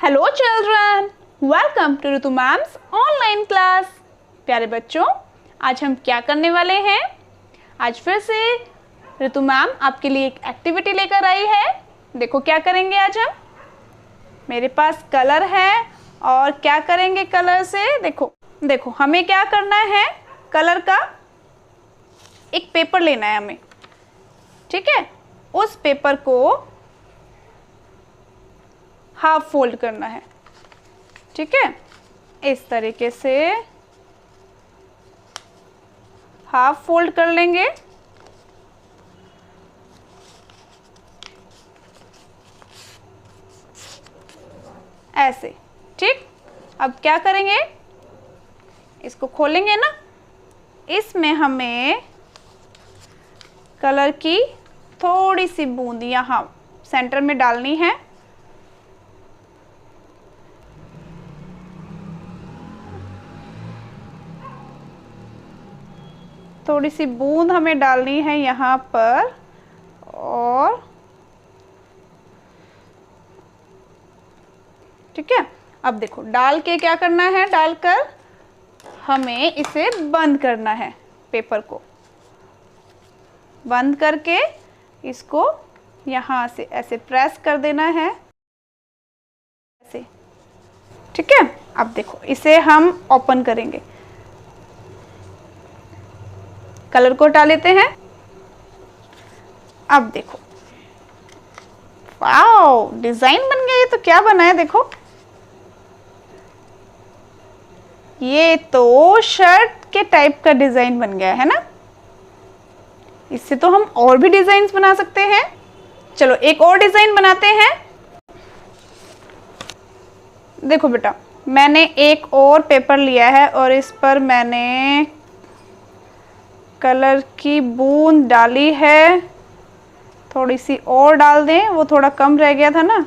Hello children, welcome to Ritu ma'am's online class. प्यारे बच्चों, आज हम क्या करने वाले हैं? आज फिर से ऋतु मैम आपके लिए एक एक्टिविटी लेकर आई है। देखो क्या करेंगे आज हम। मेरे पास कलर है और क्या करेंगे कलर से। देखो हमें क्या करना है, कलर का एक पेपर लेना है हमें, ठीक है। उस पेपर को हाफ फोल्ड करना है, ठीक है। इस तरीके से हाफ फोल्ड कर लेंगे। ऐसे, ठीक। अब क्या करेंगे, इसको खोलेंगे ना। इसमें हमें कलर की थोड़ी सी बूंद यहाँ सेंटर में डालनी है। थोड़ी सी बूंद हमें डालनी है यहाँ पर, और ठीक है। अब देखो डाल के क्या करना है, डालकर हमें इसे बंद करना है। पेपर को बंद करके इसको यहाँ से ऐसे प्रेस कर देना है, ऐसे, ठीक है। अब देखो इसे हम ओपन करेंगे। कलर को हटा लेते हैं। अब देखो, वाओ, डिजाइन बन गया। ये तो क्या बना है, देखो। ये तो शर्ट के टाइप का डिजाइन बन गया है ना। इससे तो हम और भी डिजाइन्स बना सकते हैं। चलो एक और डिजाइन बनाते हैं। देखो बेटा, मैंने एक और पेपर लिया है और इस पर मैंने कलर की बूंद डाली है। थोड़ी सी और डाल दें, वो थोड़ा कम रह गया था ना,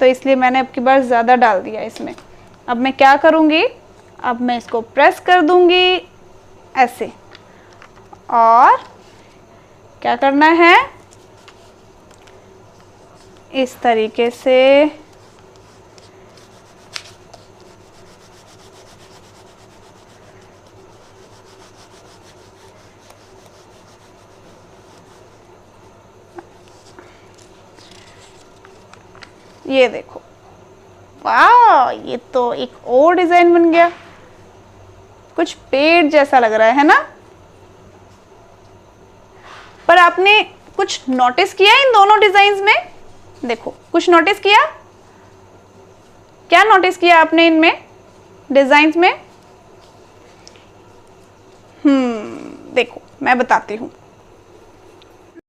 तो इसलिए मैंने अब की बार ज़्यादा डाल दिया इसमें। अब मैं क्या करूँगी, अब मैं इसको प्रेस कर दूँगी ऐसे। और क्या करना है, इस तरीके से ये देखो, वाह, ये तो एक और डिजाइन बन गया। कुछ पेड़ जैसा लग रहा है ना। पर आपने कुछ नोटिस किया इन दोनों डिजाइन्स में? देखो, कुछ नोटिस किया? क्या नोटिस किया आपने इनमें डिजाइन्स में? देखो मैं बताती हूँ।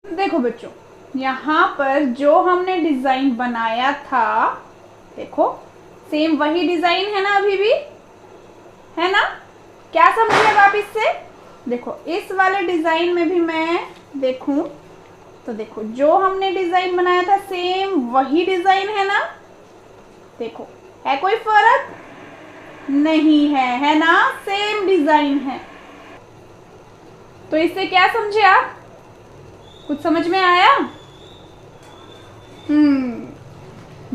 देखो बच्चों, यहाँ पर जो हमने डिजाइन बनाया था, देखो सेम वही डिजाइन है ना, अभी भी है ना। क्या समझे अब आप इससे? देखो इस वाले डिजाइन में भी मैं देखूं तो देखो जो हमने डिजाइन बनाया था सेम वही डिजाइन है ना। देखो है कोई फर्क? नहीं है ना, सेम डिजाइन है। तो इससे क्या समझे आप? कुछ समझ में आया?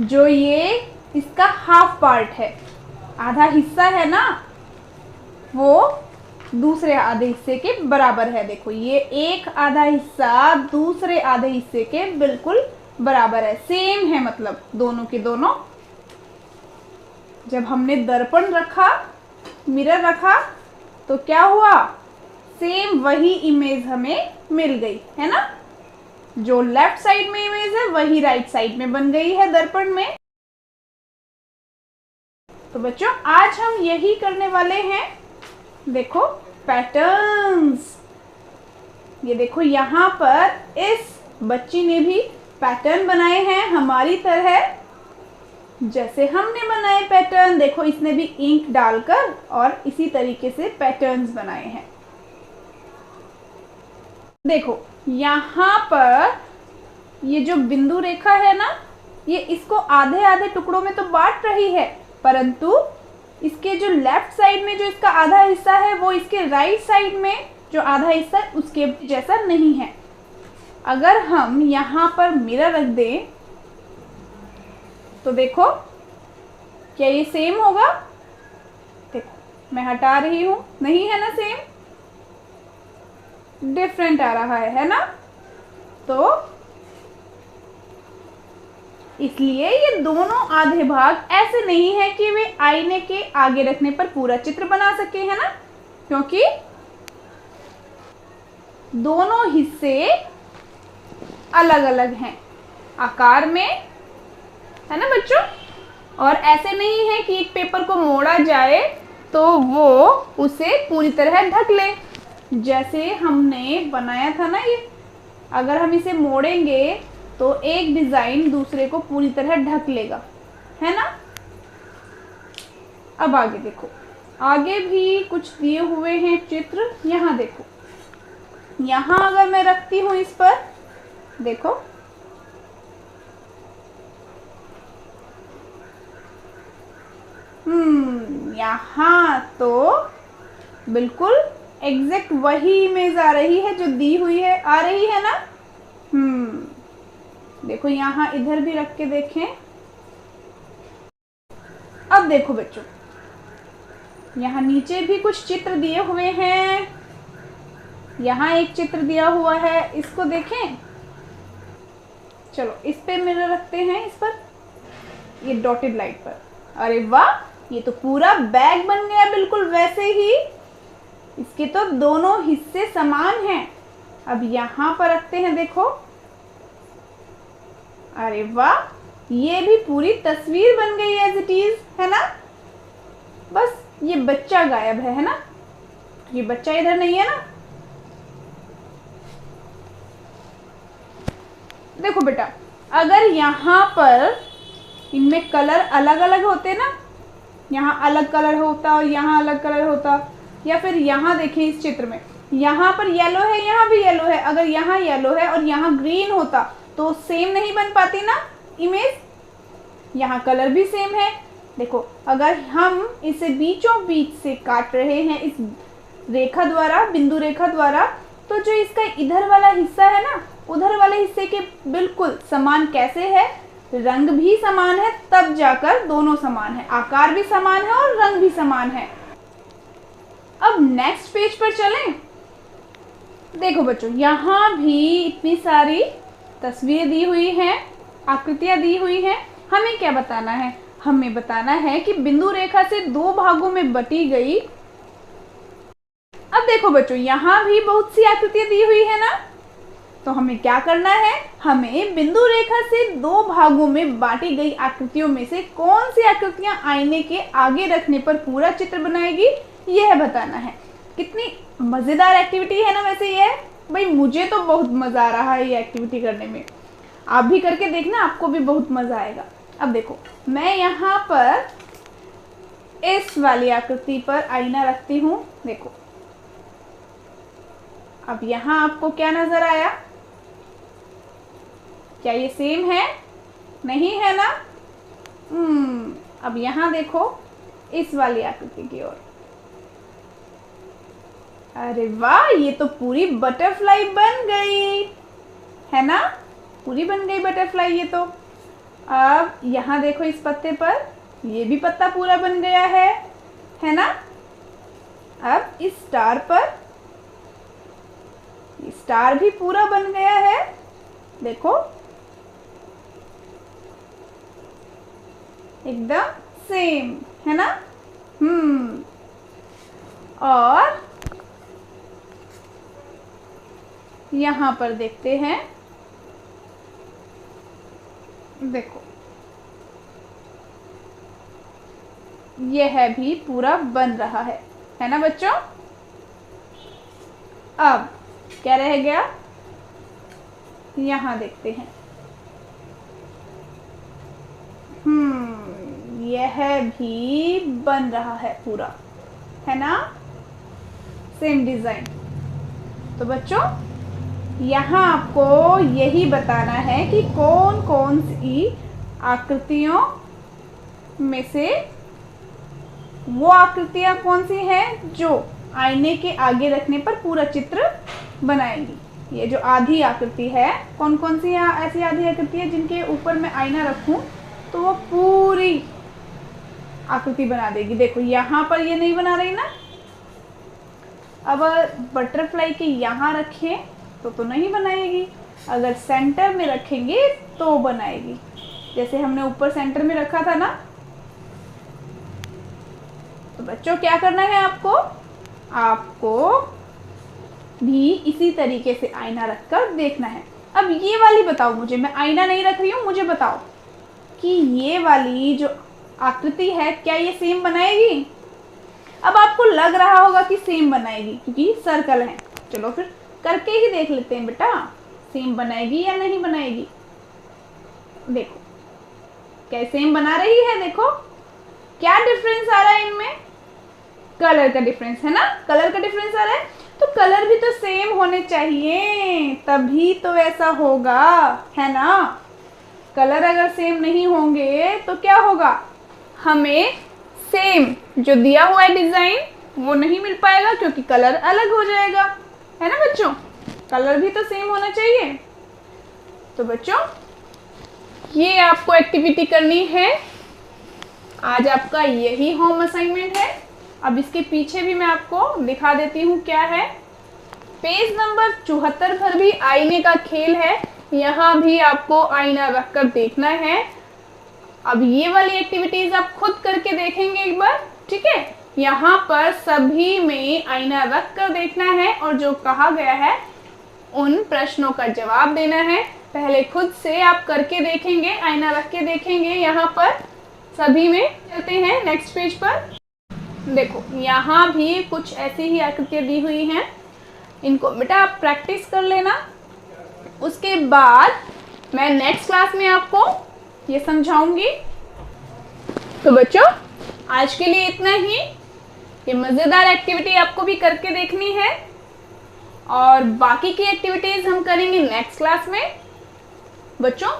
जो ये इसका हाफ पार्ट है, आधा हिस्सा है ना, वो दूसरे आधे हिस्से के बराबर है। देखो ये एक आधा हिस्सा दूसरे आधे हिस्से के बिल्कुल बराबर है, सेम है, मतलब दोनों के दोनों। जब हमने दर्पण रखा, मिरर रखा, तो क्या हुआ, सेम वही इमेज हमें मिल गई है ना। जो लेफ्ट साइड में इमेज है वही राइट साइड में बन गई है दर्पण में। तो बच्चों आज हम यही करने वाले हैं। देखो पैटर्न्स, ये देखो यहाँ पर इस बच्ची ने भी पैटर्न बनाए हैं हमारी तरह, जैसे हमने बनाए पैटर्न। देखो इसने भी इंक डालकर और इसी तरीके से पैटर्न्स बनाए हैं। देखो यहाँ पर ये जो बिंदु रेखा है ना, ये इसको आधे आधे टुकड़ों में तो बांट रही है, परंतु इसके जो लेफ्ट साइड में जो इसका आधा हिस्सा है वो इसके राइट साइड में जो आधा हिस्सा है उसके जैसा नहीं है। अगर हम यहाँ पर मिरर रख दें तो देखो क्या ये सेम होगा? देखो मैं हटा रही हूँ, नहीं है ना सेम, डिफरेंट आ रहा है ना? तो इसलिए ये दोनों आधे भाग ऐसे नहीं है कि वे आईने के आगे रखने पर पूरा चित्र बना सके, है ना? क्योंकि दोनों हिस्से अलग अलग हैं आकार में, है ना बच्चों? और ऐसे नहीं है कि एक पेपर को मोड़ा जाए तो वो उसे पूरी तरह ढक ले। जैसे हमने बनाया था ना ये, अगर हम इसे मोड़ेंगे तो एक डिज़ाइन दूसरे को पूरी तरह ढक लेगा, है ना? अब आगे देखो, आगे भी कुछ दिए हुए हैं चित्र। यहाँ देखो, यहाँ अगर मैं रखती हूँ इस पर, देखो यहाँ तो बिल्कुल एग्जैक्ट वही इमेज आ रही है जो दी हुई है, आ रही है ना? देखो यहाँ इधर भी रख के देखें। अब देखो बच्चों, यहाँ नीचे भी कुछ चित्र दिए हुए हैं। यहाँ एक चित्र दिया हुआ है, इसको देखें। चलो इस पे मिरर रखते हैं, इस पर, ये डॉटेड लाइट पर। अरे वाह, ये तो पूरा बैग बन गया बिल्कुल वैसे ही। इसके तो दोनों हिस्से समान हैं। अब यहाँ पर रखते हैं, देखो। अरे वाह, ये भी पूरी तस्वीर बन गई एज इट इज, है ना? बस ये बच्चा गायब है ना? ये बच्चा इधर नहीं है ना? देखो बेटा, अगर यहाँ पर इनमें कलर अलग अलग होते ना, यहाँ अलग कलर होता और यहाँ अलग कलर होता, या फिर यहाँ देखें इस चित्र में, यहाँ पर येलो है, यहाँ भी येलो है। अगर यहाँ येलो है और यहाँ ग्रीन होता तो सेम नहीं बन पाती ना इमेज। यहाँ कलर भी सेम है। देखो, अगर हम इसे बीचों बीच से काट रहे हैं इस रेखा द्वारा, बिंदु रेखा द्वारा, तो जो इसका इधर वाला हिस्सा है ना, उधर वाले हिस्से के बिल्कुल समान कैसे है? रंग भी समान है, तब जाकर दोनों समान है, आकार भी समान है और रंग भी समान है। अब नेक्स्ट पेज पर चलें। देखो बच्चों, यहाँ भी इतनी सारी तस्वीरें दी हुई हैं, आकृतियां दी हुई हैं। हमें क्या बताना है? हमें बताना है कि बिंदु रेखा से दो भागों में बटी गई। अब देखो बच्चों, यहाँ भी बहुत सी आकृतियां दी हुई है ना, तो हमें क्या करना है? हमें बिंदु रेखा से दो भागों में बांटी गई आकृतियों में से कौन सी आकृतियां आईने के आगे रखने पर पूरा चित्र बनाएगी, यह बताना है। कितनी मजेदार एक्टिविटी है ना वैसे ये। भाई मुझे तो बहुत मजा आ रहा है ये एक्टिविटी करने में। आप भी करके देखना, आपको भी बहुत मजा आएगा। अब देखो, मैं यहाँ पर इस वाली आकृति पर आईना रखती हूँ। देखो, अब यहाँ आपको क्या नजर आया? क्या ये सेम है? नहीं है ना? अब यहाँ देखो इस वाली आकृति की ओर। अरे वाह, ये तो पूरी बटरफ्लाई बन गई, है ना? पूरी बन गई बटरफ्लाई ये तो। अब यहाँ देखो इस पत्ते पर, ये भी पत्ता पूरा बन गया है ना? अब इस स्टार पर, स्टार भी पूरा बन गया है। देखो, एकदम सेम, है ना? और यहाँ पर देखते हैं। देखो, यह भी पूरा बन रहा है ना बच्चों? अब क्या रह गया? यहाँ देखते हैं। यह भी बन रहा है पूरा, है ना? Same design. तो बच्चों, यहाँ आपको यही बताना है कि कौन कौन सी आकृतियों में से वो आकृतियाँ कौन सी हैं जो आईने के आगे रखने पर पूरा चित्र बनाएंगी। ये जो आधी आकृति है, कौन कौन सी ऐसी आधी आकृति है जिनके ऊपर मैं आईना रखूं तो वो पूरी आकृति बना देगी। देखो यहाँ पर ये नहीं बना रही ना। अब बटरफ्लाई के यहाँ रखें तो नहीं बनाएगी, अगर सेंटर में रखेंगे तो बनाएगी। जैसे हमने ऊपर सेंटर में रखा था ना। तो बच्चों क्या करना है आपको, आपको भी इसी तरीके से आईना रखकर देखना है। अब ये वाली बताओ मुझे, मैं आईना नहीं रख रही हूँ, मुझे बताओ कि ये वाली जो आकृति है क्या ये सेम बनाएगी? अब आपको लग रहा होगा कि सेम बनाएगी क्योंकि सर्कल है। चलो फिर करके ही देख लेते हैं बेटा, सेम बनाएगी या नहीं बनाएगी। देखो क्या सेम बना रही है। देखो क्या डिफरेंस आ रहा है इनमें, कलर का डिफरेंस है ना, कलर का डिफरेंस आ रहा है। तो कलर भी तो सेम होने चाहिए तभी तो ऐसा होगा, है ना। कलर अगर सेम नहीं होंगे तो क्या होगा, हमें सेम जो दिया हुआ है डिजाइन वो नहीं मिल पाएगा क्योंकि कलर अलग हो जाएगा, है ना बच्चों। कलर भी तो सेम होना चाहिए। तो बच्चों ये आपको एक्टिविटी करनी है, आज आपका यही होम असाइनमेंट है। अब इसके पीछे भी मैं आपको दिखा देती हूँ क्या है। पेज नंबर 74 पर भी आईने का खेल है, यहाँ भी आपको आईना रखकर देखना है। अब ये वाली एक्टिविटीज आप खुद करके देखेंगे एक बार, ठीक है। यहाँ पर सभी में आईना रख कर देखना है और जो कहा गया है उन प्रश्नों का जवाब देना है। पहले खुद से आप करके देखेंगे, आईना रख के देखेंगे। यहाँ पर सभी में चलते हैं नेक्स्ट पेज पर। देखो यहाँ भी कुछ ऐसी ही आकृतियाँ दी हुई हैं, इनको बेटा आप प्रैक्टिस कर लेना। उसके बाद मैं नेक्स्ट क्लास में आपको ये समझाऊंगी। तो बच्चों आज के लिए इतना ही। ये मज़ेदार एक्टिविटी आपको भी करके देखनी है और बाकी की एक्टिविटीज हम करेंगे नेक्स्ट क्लास में। बच्चों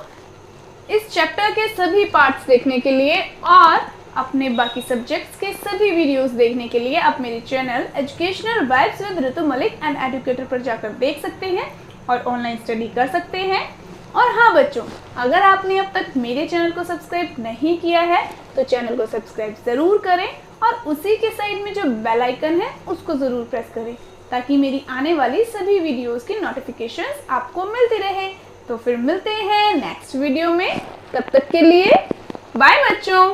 इस चैप्टर के सभी पार्ट्स देखने के लिए और अपने बाकी सब्जेक्ट्स के सभी वीडियोस देखने के लिए आप मेरे channel educational vibes with Ritu Malik and educator पर जाकर देख सकते हैं और ऑनलाइन स्टडी कर सकते हैं। और हाँ बच्चों, अगर आपने अब तक मेरे चैनल को सब्सक्राइब नहीं किया है तो चैनल को सब्सक्राइब ज़रूर करें और उसी के साइड में जो बेल आइकन है उसको ज़रूर प्रेस करें ताकि मेरी आने वाली सभी वीडियोस की नोटिफिकेशंस आपको मिलती रहे। तो फिर मिलते हैं नेक्स्ट वीडियो में, तब तक के लिए बाय बच्चों।